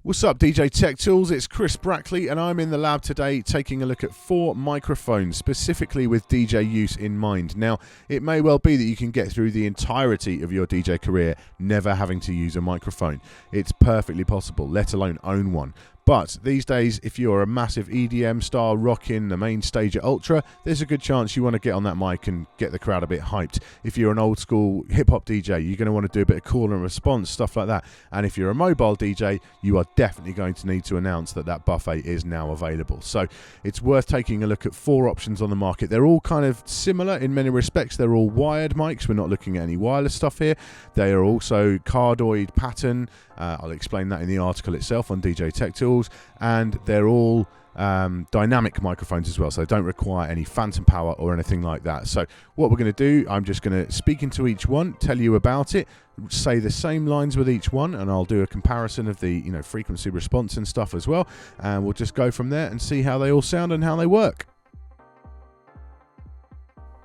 What's up, DJ Tech Tools? It's Chris Brackley, and I'm in the lab today taking a look at 4 microphones specifically with DJ use in mind. Now, it may well be that you can get through the entirety of your DJ career never having to use a microphone. It's perfectly possible, let alone own one. But these days, if you're a massive EDM star rocking the main stage at Ultra, there's a good chance you want to get on that mic and get the crowd a bit hyped. If you're an old school hip hop DJ, you're going to want to do a bit of call and response, stuff like that. And if you're a mobile DJ, you are definitely going to need to announce that that buffet is now available. So it's worth taking a look at 4 options on the market. They're all kind of similar in many respects. They're all wired mics. We're not looking at any wireless stuff here. They are also cardioid pattern. I'll explain that in the article itself on DJ Tech Tools, and they're all dynamic microphones as well, so they don't require any phantom power or anything like that. So what we're going to do, I'm just going to speak into each one, tell you about it, say the same lines with each one, and I'll do a comparison of the frequency response and stuff as well, and we'll just go from there and see how they all sound and how they work.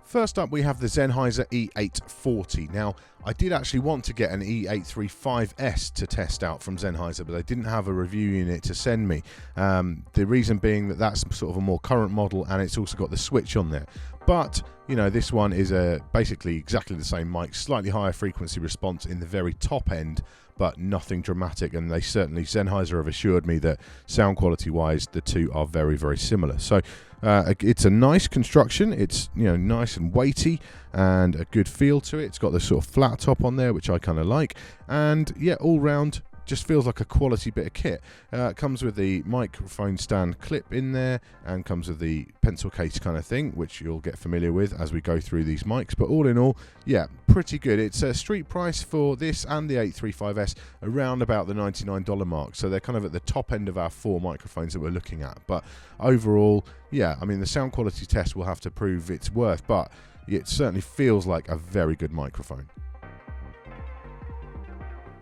First up, we have the Sennheiser E840. Now, I did actually want to get an E835S to test out from Sennheiser, but they didn't have a review unit to send me. The reason being that that's sort of a more current model, and it's also got the switch on there. But, this one is basically exactly the same mic, slightly higher frequency response in the very top end, but nothing dramatic, and Sennheiser have assured me that sound quality wise the two are very, very similar. So it's a nice construction. It's nice and weighty and a good feel to it. It's got this sort of flat top on there, which I kind of like, and yeah, all round just feels like a quality bit of kit. It comes with the microphone stand clip in there, and comes with the pencil case kind of thing, which you'll get familiar with as we go through these mics. But all in all, yeah, pretty good. It's a street price for this and the 835S around about the $99 mark, so they're kind of at the top end of our 4 microphones that we're looking at. But overall, yeah, I mean, the sound quality test will have to prove its worth, but it certainly feels like a very good microphone.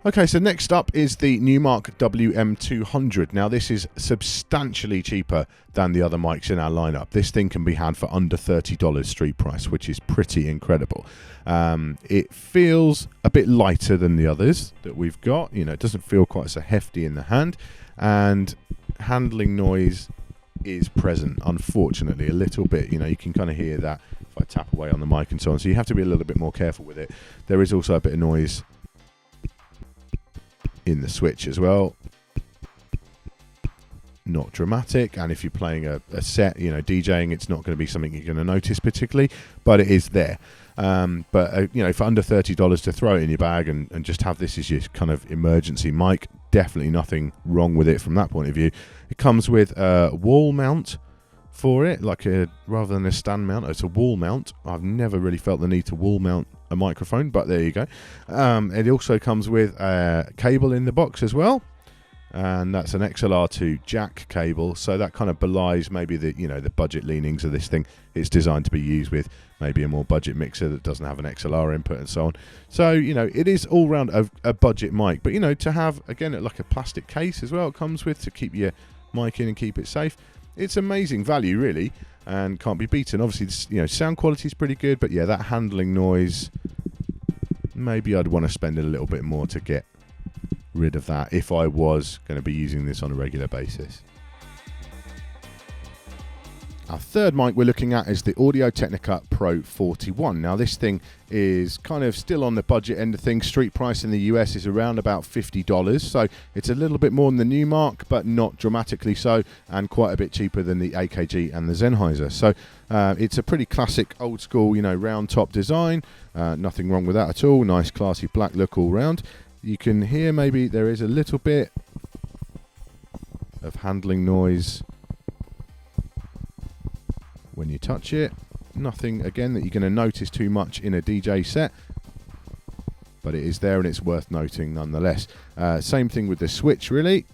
Okay, so next up is the Numark WM200. Now, this is substantially cheaper than the other mics in our lineup. This thing can be had for under $30 street price, which is pretty incredible. It feels a bit lighter than the others that we've got. It doesn't feel quite so hefty in the hand, and handling noise is present, unfortunately, a little bit. You can kind of hear that if I tap away on the mic and so on. So you have to be a little bit more careful with it. There is also a bit of noise in the switch as well. Not dramatic, and if you're playing a set, DJing, it's not going to be something you're going to notice particularly, but it is there. But for under $30 to throw it in your bag and just have this as your kind of emergency mic, definitely nothing wrong with it from that point of view. It comes with a wall mount for it, rather than a stand mount. It's a wall mount. I've never really felt the need to wall mount a microphone, but there you go. It also comes with a cable in the box as well, and that's an XLR to jack cable, so that kind of belies maybe the the budget leanings of this thing. It's designed to be used with maybe a more budget mixer that doesn't have an XLR input and so on. So it is all round a budget mic, but to have, again, like a plastic case as well, it comes with to keep your mic in and keep it safe. It's amazing value, really, and can't be beaten. Obviously, sound quality is pretty good, but yeah, that handling noise, maybe I'd want to spend a little bit more to get rid of that if I was going to be using this on a regular basis. Our third mic we're looking at is the Audio-Technica Pro 41. Now, this thing is kind of still on the budget end of things. Street price in the US is around about $50, so it's a little bit more than the Numark, but not dramatically so, and quite a bit cheaper than the AKG and the Sennheiser. So it's a pretty classic, old school, round top design. Nothing wrong with that at all. Nice, classy black look all round. You can hear maybe there is a little bit of handling noise when you touch it. Nothing, again, that you're going to notice too much in a DJ set, but it is there and it's worth noting nonetheless. Same thing with the switch, really.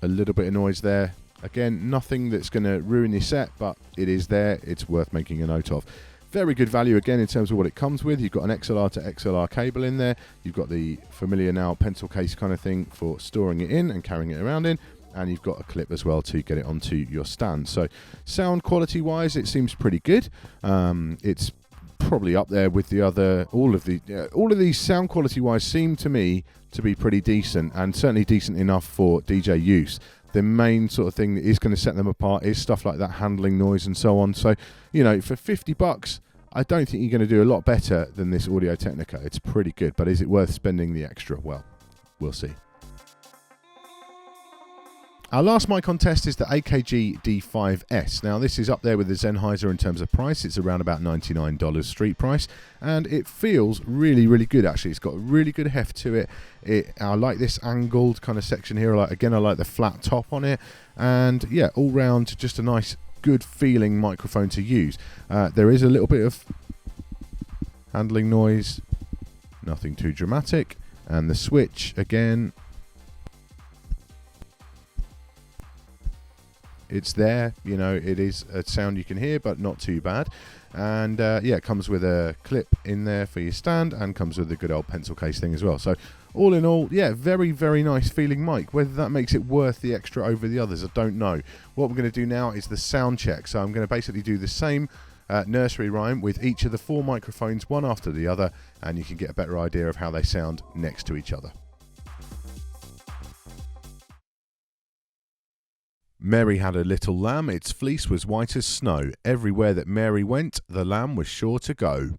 A little bit of noise there. Again, nothing that's going to ruin your set, but it is there. It's worth making a note of. Very good value, again, in terms of what it comes with. You've got an XLR to XLR cable in there. You've got the familiar now pencil case kind of thing for storing it in and carrying it around in. And you've got a clip as well to get it onto your stand. So sound quality wise, it seems pretty good. It's probably up there with the other. All of these sound quality wise seem to me to be pretty decent, and certainly decent enough for DJ use. The main sort of thing that is going to set them apart is stuff like that handling noise and so on. So, you know, for $50, I don't think you're going to do a lot better than this Audio-Technica. It's pretty good, but is it worth spending the extra? Well, we'll see. Our last mic on test is the AKG D5S. Now, this is up there with the Sennheiser in terms of price. It's around about $99 street price, and it feels really, really good, actually. It's got a really good heft to it. I like this angled kind of section here. I like the flat top on it, and yeah, all round, just a nice, good feeling microphone to use. There is a little bit of handling noise, nothing too dramatic, and the switch, again, it's there, you know, it is a sound you can hear, but not too bad. And yeah, it comes with a clip in there for your stand, and comes with a good old pencil case thing as well. So all in all, yeah, very, very nice feeling mic. Whether that makes it worth the extra over the others, I don't know. What we're going to do now is the sound check. So I'm going to basically do the same nursery rhyme with each of the 4 microphones, one after the other, and you can get a better idea of how they sound next to each other. Mary had a little lamb, its fleece was white as snow. Everywhere that Mary went, the lamb was sure to go.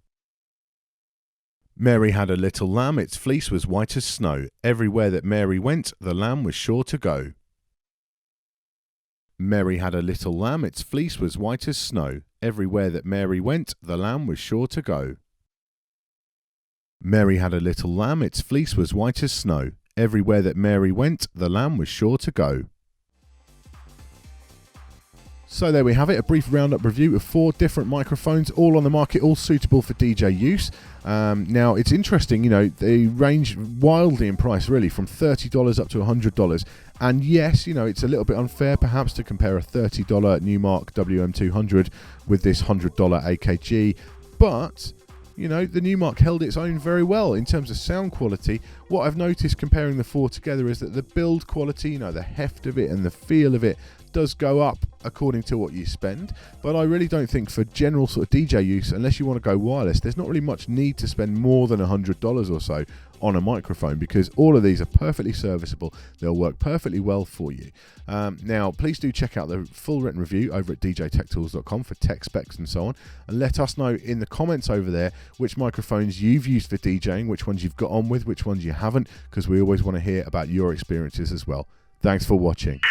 Mary had a little lamb, its fleece was white as snow. Everywhere that Mary went, the lamb was sure to go. Mary had a little lamb, its fleece was white as snow. Everywhere that Mary went, the lamb was sure to go. Mary had a little lamb, its fleece was white as snow. Everywhere that Mary went, the lamb was sure to go. So there we have it, a brief roundup review of 4 different microphones, all on the market, all suitable for DJ use. Now, it's interesting, you know, they range wildly in price, really, from $30 up to $100. And yes, you know, it's a little bit unfair, perhaps, to compare a $30 Numark WM200 with this $100 AKG, but you know, the Numark held its own very well in terms of sound quality. What I've noticed comparing the 4 together is that the build quality, you know, the heft of it and the feel of it does go up according to what you spend, but I really don't think for general sort of DJ use, unless you want to go wireless, there's not really much need to spend more than $100 or so on a microphone, because all of these are perfectly serviceable. They'll work perfectly well for you. Now, please do check out the full written review over at djtechtools.com for tech specs and so on, and let us know in the comments over there which microphones you've used for DJing, which ones you've got on with, which ones you haven't, because we always want to hear about your experiences as well. Thanks for watching.